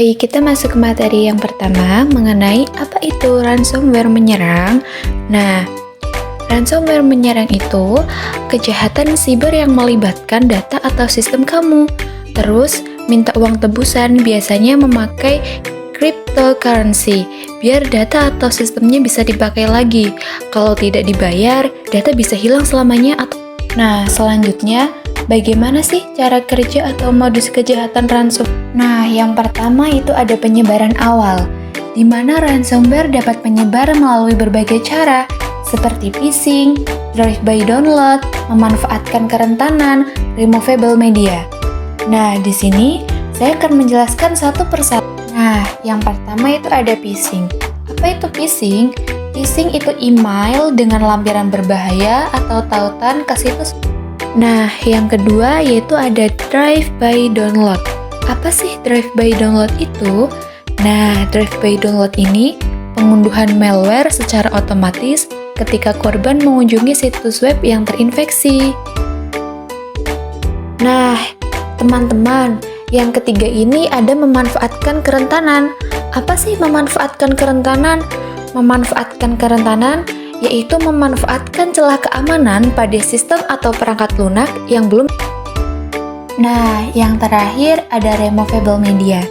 Baik, kita masuk ke materi yang pertama mengenai apa itu ransomware menyerang. Nah, ransomware menyerang itu kejahatan siber yang melibatkan data atau sistem kamu. Terus, minta uang tebusan biasanya memakai cryptocurrency, biar data atau sistemnya bisa dipakai lagi. Kalau tidak dibayar, data bisa hilang selamanya atau... Nah, selanjutnya, bagaimana sih cara kerja atau modus kejahatan ransom? Nah, yang pertama itu ada penyebaran awal, di mana ransomware dapat menyebar melalui berbagai cara, seperti phishing, drive-by download, memanfaatkan kerentanan, removable media. Nah, di sini saya akan menjelaskan satu persatu. Nah, yang pertama itu ada phishing. Apa itu phishing? Phishing itu email dengan lampiran berbahaya atau tautan ke situs. Nah, yang kedua yaitu ada drive-by download. Apa sih drive-by download itu? Nah, drive-by download ini pengunduhan malware secara otomatis ketika korban mengunjungi situs web yang terinfeksi. Nah, teman-teman, yang ketiga ini ada memanfaatkan kerentanan. Apa sih memanfaatkan kerentanan? Memanfaatkan kerentanan yaitu memanfaatkan celah keamanan pada sistem atau perangkat lunak yang belum. Nah, yang terakhir ada removable media,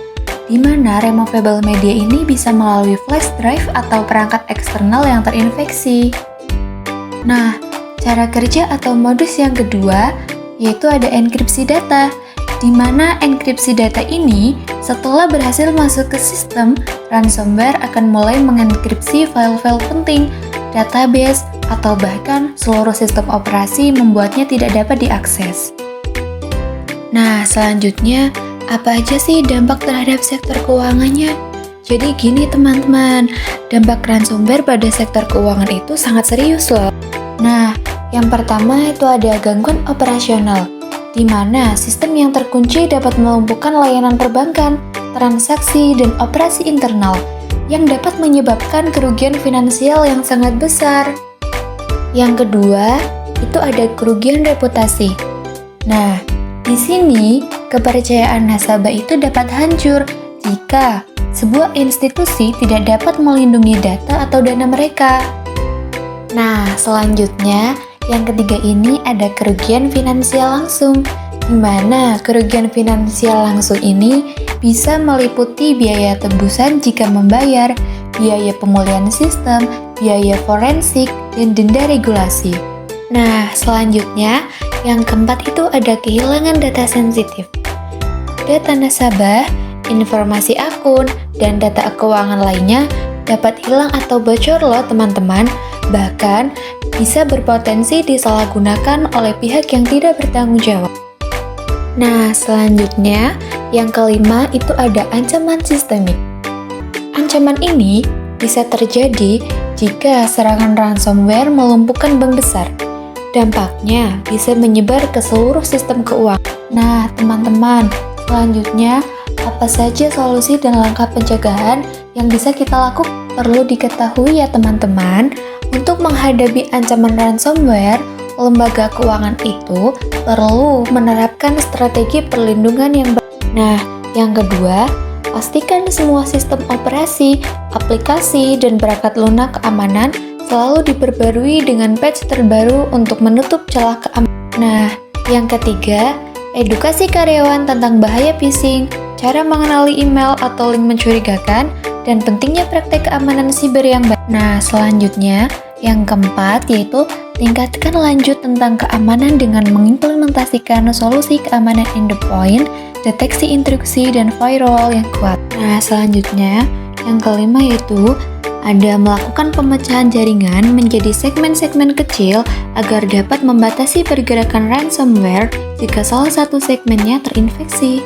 di mana removable media ini bisa melalui flash drive atau perangkat eksternal yang terinfeksi. Nah, cara kerja atau modus yang kedua yaitu ada enkripsi data, di mana enkripsi data ini setelah berhasil masuk ke sistem, ransomware akan mulai mengenkripsi file-file penting, database, atau bahkan seluruh sistem operasi membuatnya tidak dapat diakses. Nah, selanjutnya, apa aja sih dampak terhadap sektor keuangannya? Jadi gini teman-teman, dampak ransomware pada sektor keuangan itu sangat serius loh. Nah, yang pertama itu ada gangguan operasional, di mana sistem yang terkunci dapat melumpuhkan layanan perbankan, transaksi, dan operasi internal, yang dapat menyebabkan kerugian finansial yang sangat besar. Yang kedua, itu ada kerugian reputasi. Nah, di sini kepercayaan nasabah itu dapat hancur jika sebuah institusi tidak dapat melindungi data atau dana mereka. Nah, selanjutnya, yang ketiga ini ada kerugian finansial langsung, di mana kerugian finansial langsung ini bisa meliputi biaya tebusan jika membayar, biaya pemulihan sistem, biaya forensik, dan denda regulasi. Nah, selanjutnya, yang keempat itu ada kehilangan data sensitif. Data nasabah, informasi akun, dan data keuangan lainnya dapat hilang atau bocor loh teman-teman, bahkan bisa berpotensi disalahgunakan oleh pihak yang tidak bertanggung jawab. Nah, selanjutnya, yang kelima itu ada ancaman sistemik. Ancaman ini bisa terjadi jika serangan ransomware melumpuhkan bank besar. Dampaknya bisa menyebar ke seluruh sistem keuangan. Nah, teman-teman, selanjutnya, apa saja solusi dan langkah pencegahan yang bisa kita lakukan? Perlu diketahui ya teman-teman, untuk menghadapi ancaman ransomware, lembaga keuangan itu perlu menerapkan strategi perlindungan yang baik. Nah, yang kedua, pastikan semua sistem operasi, aplikasi, dan perangkat lunak keamanan selalu diperbarui dengan patch terbaru untuk menutup celah keamanan. Nah, yang ketiga, edukasi karyawan tentang bahaya phishing, cara mengenali email atau link mencurigakan, dan pentingnya praktek keamanan siber yang baik. Nah, selanjutnya, yang keempat yaitu tingkatkan lanjut tentang keamanan dengan mengimplementasikan solusi keamanan endpoint, deteksi intrusi, dan firewall yang kuat. Nah, selanjutnya, yang kelima yaitu ada melakukan pemecahan jaringan menjadi segmen-segmen kecil agar dapat membatasi pergerakan ransomware jika salah satu segmennya terinfeksi.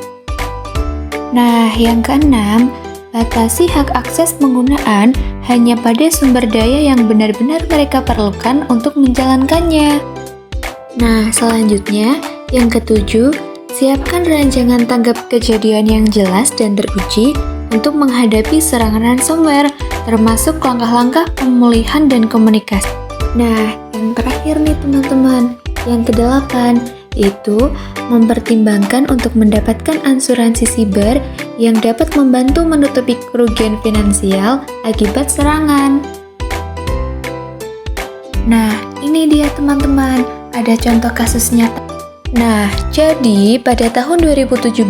Nah, yang keenam, batasi hak akses penggunaan hanya pada sumber daya yang benar-benar mereka perlukan untuk menjalankannya. Nah, selanjutnya, yang ketujuh, siapkan rancangan tanggap kejadian yang jelas dan teruji untuk menghadapi serangan ransomware, termasuk langkah-langkah pemulihan dan komunikasi. Nah, yang terakhir nih teman-teman, yang kedelapan, yaitu mempertimbangkan untuk mendapatkan asuransi siber yang dapat membantu menutupi kerugian finansial akibat serangan. Nah, ini dia teman-teman, ada contoh kasus nyata. Nah, jadi pada tahun 2017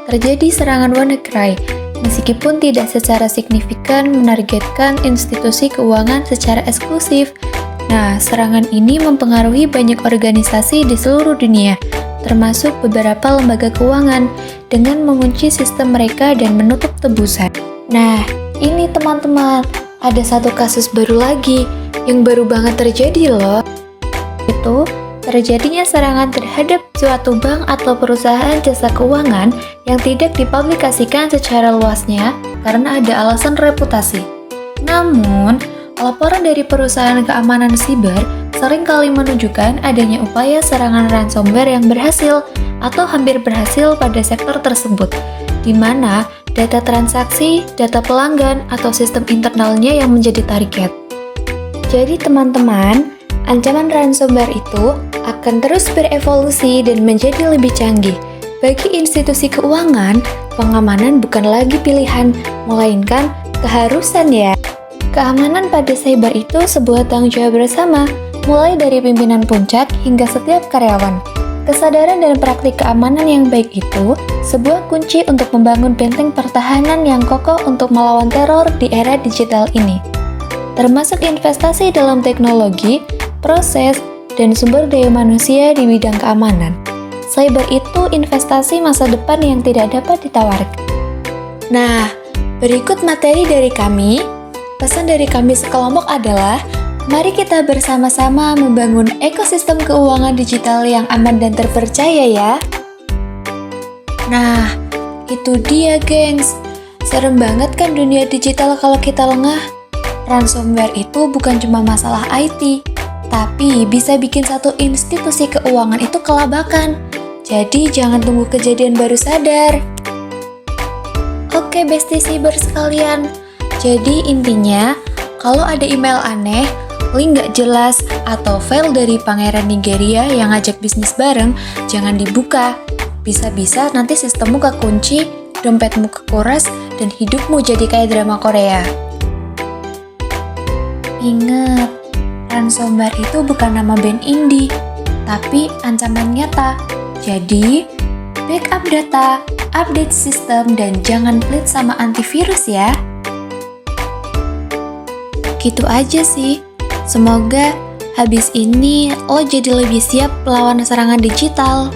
terjadi serangan WannaCry, meskipun tidak secara signifikan menargetkan institusi keuangan secara eksklusif. Nah, serangan ini mempengaruhi banyak organisasi di seluruh dunia, termasuk beberapa lembaga keuangan, dengan mengunci sistem mereka dan menutup tebusan. Nah, ini teman-teman, ada satu kasus baru lagi, yang baru banget terjadi loh. Itu, terjadinya serangan terhadap suatu bank atau perusahaan jasa keuangan yang tidak dipublikasikan secara luasnya karena ada alasan reputasi. Namun, laporan dari perusahaan keamanan siber seringkali menunjukkan adanya upaya serangan ransomware yang berhasil atau hampir berhasil pada sektor tersebut, di mana data transaksi, data pelanggan, atau sistem internalnya yang menjadi target. Jadi teman-teman, ancaman ransomware itu akan terus berevolusi dan menjadi lebih canggih. Bagi institusi keuangan, pengamanan bukan lagi pilihan, melainkan keharusan ya. Keamanan pada cyber itu sebuah tanggung jawab bersama, mulai dari pimpinan puncak hingga setiap karyawan. Kesadaran dan praktik keamanan yang baik itu sebuah kunci untuk membangun benteng pertahanan yang kokoh untuk melawan teror di era digital ini. Termasuk investasi dalam teknologi, proses, dan sumber daya manusia di bidang keamanan. Cyber itu investasi masa depan yang tidak dapat ditawarkan. Nah, berikut materi dari kami. Pesan dari kami sekelompok adalah, mari kita bersama-sama membangun ekosistem keuangan digital yang aman dan terpercaya ya. Nah, itu dia gengs. Serem banget kan dunia digital kalau kita lengah. Ransomware itu bukan cuma masalah IT, tapi bisa bikin satu institusi keuangan itu kelabakan. Jadi jangan tunggu kejadian baru sadar. Oke bestie cyber sekalian, jadi intinya, kalau ada email aneh, link gak jelas, atau file dari pangeran Nigeria yang ngajak bisnis bareng, jangan dibuka. Bisa-bisa nanti sistemmu kekunci, dompetmu kekuras, dan hidupmu jadi kayak drama Korea. Ingat, ransomware itu bukan nama band indie, tapi ancaman nyata. Jadi, backup data, update sistem, dan jangan pelit sama antivirus ya. Gitu aja sih. Semoga habis ini lo jadi lebih siap melawan serangan digital.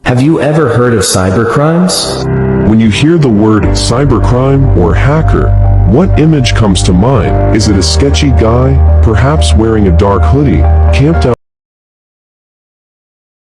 Have you ever heard of cybercrimes? When you hear the word cybercrime or hacker, what image comes to mind? Is it a sketchy guy, perhaps wearing a dark hoodie, camped out